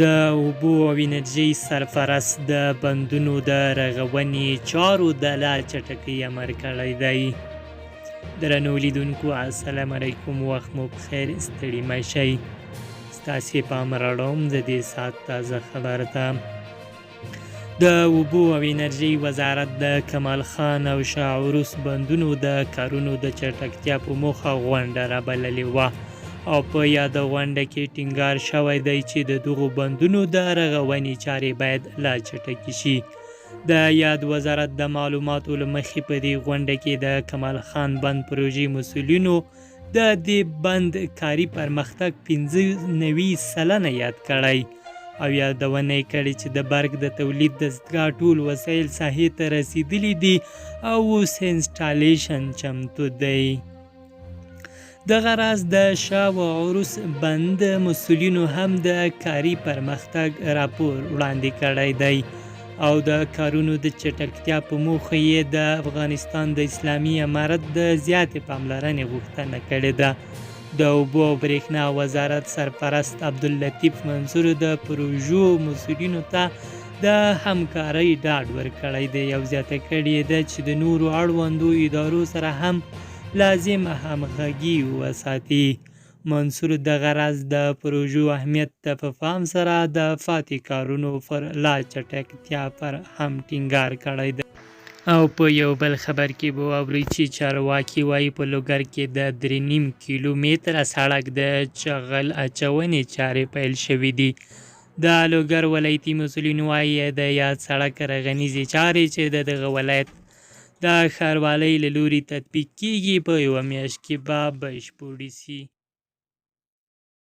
د اوبو او انرژۍ سرپرست د بندونو د رغونې چارو د لا چټکۍ امر کړی دی. درنو لیدونکو السلام علیکم، وخت مو بخیر، ستړي مه شئ. ستاسې پام راوړم د دې ساعت تازه خبر ته. د اوبو او انرژۍ وزارت د کمال خان او شاه عروس بندونو د کارونو د چټکتیا په موخه غونډه رابللې وه او په یاده غونډه کې ټینګار شوی دی چې د دغو بندونو د رغونې چارې باید لا چټکې شي. د یاد وزارت د معلوماتو له مخې په دې غونډه کې د کمال خان بند پروژې مسؤلینو د دې بند کاري پرمختګ 95 سلنه یاد کړی او یادونه یې کړې چې د برق د تولید دستګاه ټول وسایل ساحې ته رسیدلي دي او اوس انسټالیشن چمتو دی. دغه راز د شاه و عروس بند مسؤلینو هم د کاري پرمختګ راپور وړاندې کړی دی او د کارونو د چټکتیا په موخه یې د افغانستان د اسلامي امارت د زیاتې پاملرنې غوښتنه کړې ده. د اوبو او برېښنا وزارت سرپرست عبداللطیف منصور د پروژو مسؤلینو ته د همکارۍ ډاډ ورکړی دی او زیاته کړې ده چې د نورو اړوندو ادارو سره هم لازم همغږي وساتي. منصور دغه راز د پروژو اهمیت ته په پام سره د فاتح کارونو پر لا چټکتیا پر هم ټینګار کړی دی. او په یو بل خبر کې به واورئ چې چارواکي وایي په لوګر کې د 3.5 کیلومتره سړک د چغل اچونې چارې پیل شوې دي. د لوګر ولایتي مسؤلین وایي د یاد سړک رغنیزې چارې چې د دغه ولایت د ښاروالۍ له لوري تطبیق کیږي په یوه میاشت کې به بشپړې سي.